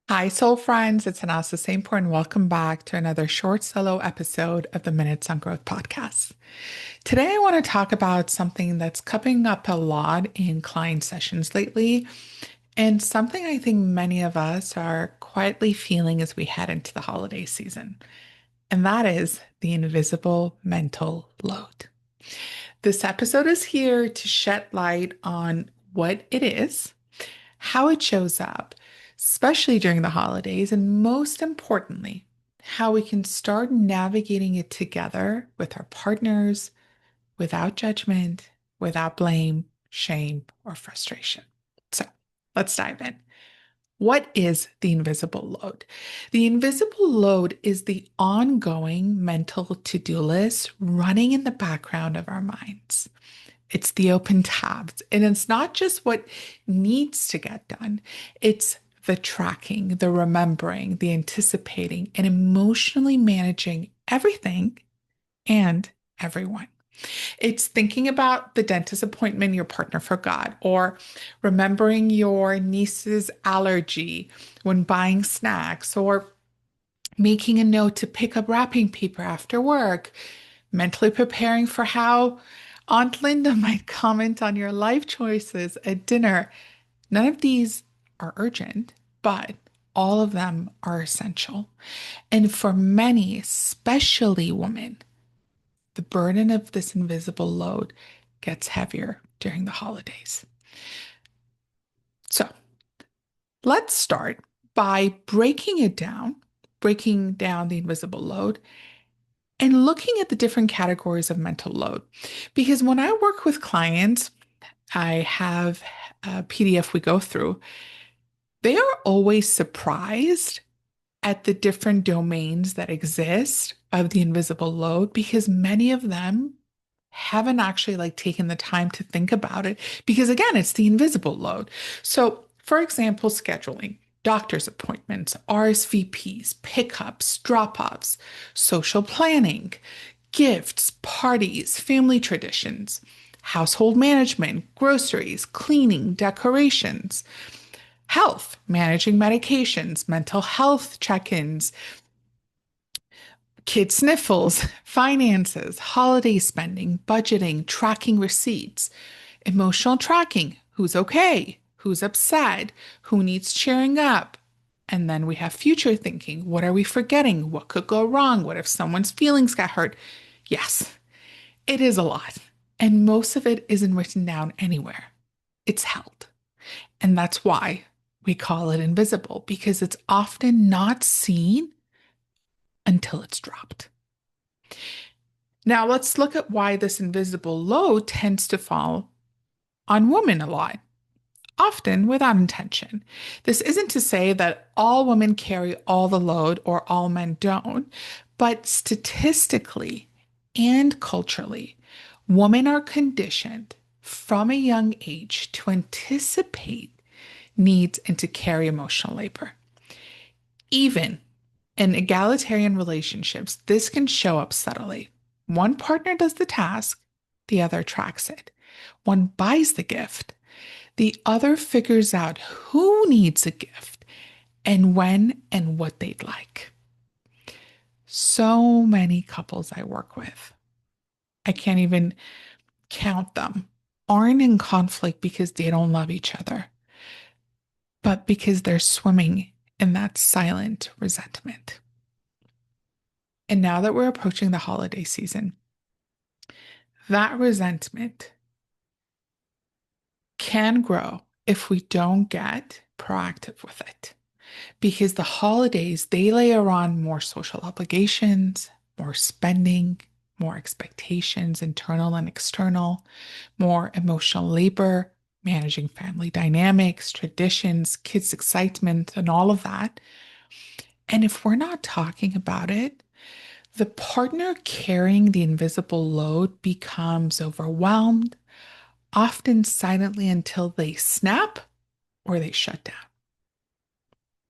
Hi, soul friends. It's Tannaz Hosseinpour, and welcome back to another short solo episode of the Minutes on Growth podcast. Today, I want to talk about something that's coming up a lot in client sessions lately, and something I think many of us are quietly feeling as we head into the holiday season, and that is the invisible mental load. This episode is here to shed light on what it is, how it shows up, especially during the holidays, and most importantly, how we can start navigating it together with our partners without judgment, without blame, shame, or frustration. So let's dive in. What is the invisible load? The invisible load is the ongoing mental to-do list running in the background of our minds. It's the open tabs. And it's not just what needs to get done, it's the tracking, the remembering, the anticipating, and emotionally managing everything and everyone. It's thinking about the dentist appointment your partner forgot, or remembering your niece's allergy when buying snacks, or making a note to pick up wrapping paper after work, mentally preparing for how Aunt Linda might comment on your life choices at dinner. None of these are urgent, but all of them are essential. And for many, especially women, the burden of this invisible load gets heavier during the holidays. So let's start by breaking down the invisible load and looking at the different categories of mental load. Because when I work with clients, I have a PDF we go through. They are always surprised at the different domains that exist of the invisible load because many of them haven't actually taken the time to think about it because again, it's the invisible load. So, for example, scheduling doctor's appointments, RSVPs, pickups, drop-offs, social planning, gifts, parties, family traditions, household management, groceries, cleaning, decorations, health, managing medications, mental health check-ins, kid sniffles, finances, holiday spending, budgeting, tracking receipts, emotional tracking, who's okay, who's upset, who needs cheering up. And then we have future thinking. What are we forgetting? What could go wrong? What if someone's feelings got hurt? Yes, it is a lot. And most of it isn't written down anywhere. It's held. And that's why we call it invisible, because it's often not seen until it's dropped. Now, let's look at why this invisible load tends to fall on women a lot, often without intention. This isn't to say that all women carry all the load or all men don't, but statistically and culturally, women are conditioned from a young age to anticipate needs and to carry emotional labor. Even in egalitarian relationships, this can show up subtly. One partner does the task, the other tracks it. One buys the gift, the other figures out who needs a gift and when and what they'd like. So many couples I work with, I can't even count them, aren't in conflict because they don't love each other, but because they're swimming in that silent resentment. And now that we're approaching the holiday season, that resentment can grow if we don't get proactive with it. Because the holidays, they layer on more social obligations, more spending, more expectations, internal and external, more emotional labor, managing family dynamics, traditions, kids' excitement, and all of that. And if we're not talking about it, the partner carrying the invisible load becomes overwhelmed, often silently until they snap or they shut down.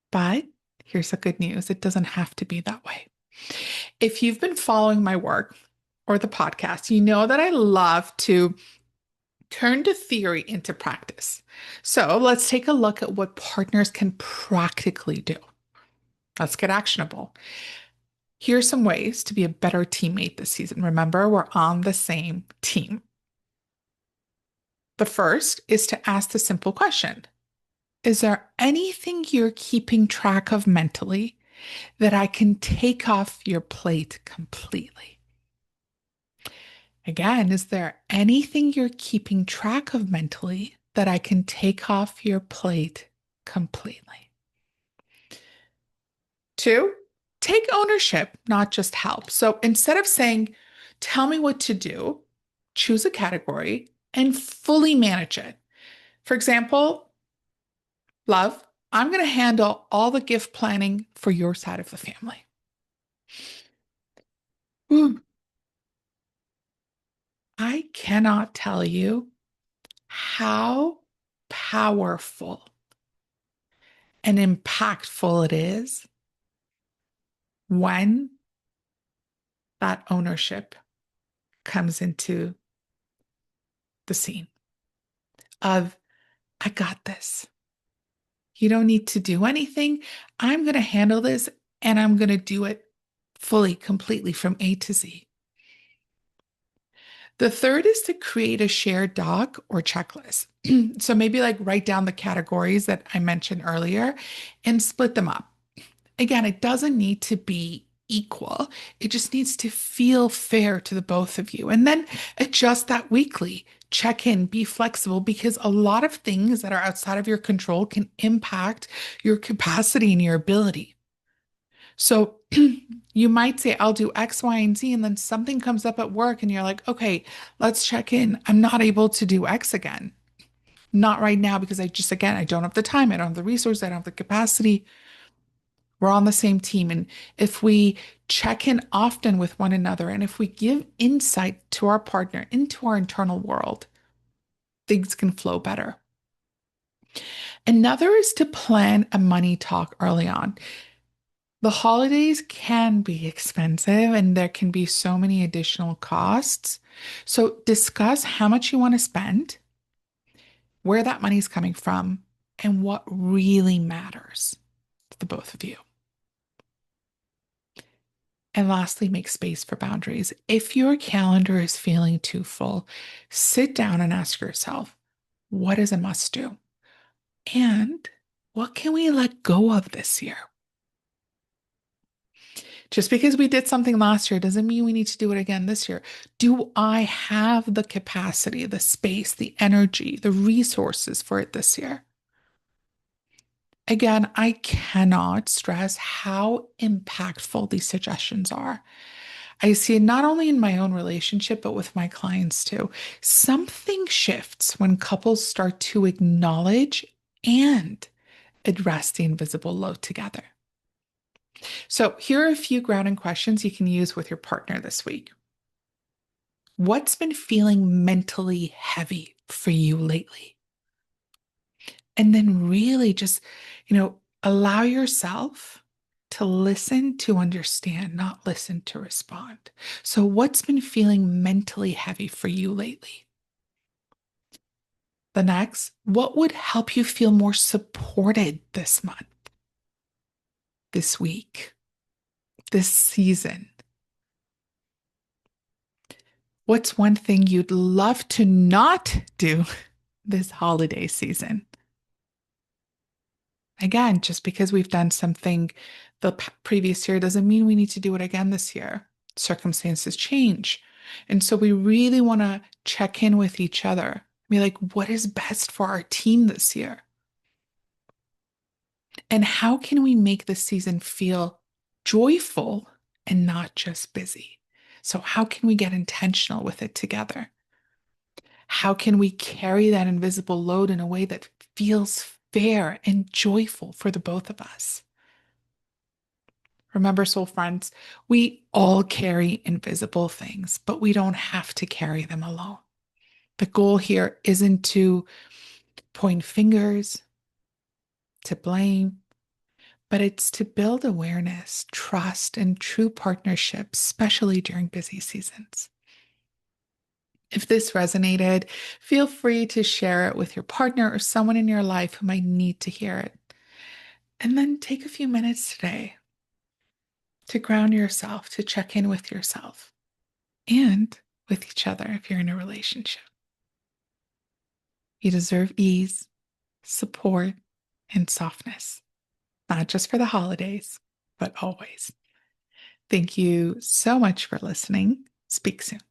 But here's the good news, it doesn't have to be that way. If you've been following my work or the podcast, you know that I love to Turn the theory into practice. So let's take a look at what partners can practically do. Let's get actionable. Here's some ways to be a better teammate this season. Remember, we're on the same team. The first is to ask the simple question: is there anything you're keeping track of mentally that I can take off your plate completely? Again, is there anything you're keeping track of mentally that I can take off your plate completely? Two, take ownership, not just help. So instead of saying, tell me what to do, choose a category and fully manage it. For example, love, I'm going to handle all the gift planning for your side of the family. Ooh, I cannot tell you how powerful and impactful it is when that ownership comes into the scene of, I got this. You don't need to do anything. I'm going to handle this and I'm going to do it fully, completely from A to Z. The third is to create a shared doc or checklist. So maybe like write down the categories that I mentioned earlier and split them up. Again, it doesn't need to be equal. It just needs to feel fair to the both of you. And then adjust that weekly. Check in, be flexible, because a lot of things that are outside of your control can impact your capacity and your ability. So you might say, I'll do X, Y, and Z, and then something comes up at work and you're like, okay, let's check in. I'm not able to do X again. Not right now because again, I don't have the time. I don't have the resources. I don't have the capacity. We're on the same team. And if we check in often with one another and if we give insight to our partner into our internal world, things can flow better. Another is to plan a money talk early on. The holidays can be expensive and there can be so many additional costs. So discuss how much you want to spend, where that money is coming from, and what really matters to the both of you. And lastly, make space for boundaries. If your calendar is feeling too full, sit down and ask yourself, what is a must do? And what can we let go of this year? Just because we did something last year doesn't mean we need to do it again this year. Do I have the capacity, the space, the energy, the resources for it this year? Again, I cannot stress how impactful these suggestions are. I see it not only in my own relationship, but with my clients too. Something shifts when couples start to acknowledge and address the invisible load together. So, here are a few grounding questions you can use with your partner this week. What's been feeling mentally heavy for you lately? And then, really just, allow yourself to listen to understand, not listen to respond. So, what's been feeling mentally heavy for you lately? The next, what would help you feel more supported this month, this week, this season? What's one thing you'd love to not do this holiday season? Again, just because we've done something the previous year doesn't mean we need to do it again this year. Circumstances change. And so we really want to check in with each other. Be like, what is best for our team this year? And how can we make this season feel joyful and not just busy? So, how can we get intentional with it together? How can we carry that invisible load in a way that feels fair and joyful for the both of us? Remember, soul friends, we all carry invisible things, but we don't have to carry them alone. The goal here isn't to point fingers, to blame, but it's to build awareness, trust, and true partnerships, especially during busy seasons. If this resonated, feel free to share it with your partner or someone in your life who might need to hear it. And then take a few minutes today to ground yourself, to check in with yourself and with each other if you're in a relationship. You deserve ease, support, and softness, not just for the holidays, but always. Thank you so much for listening. Speak soon.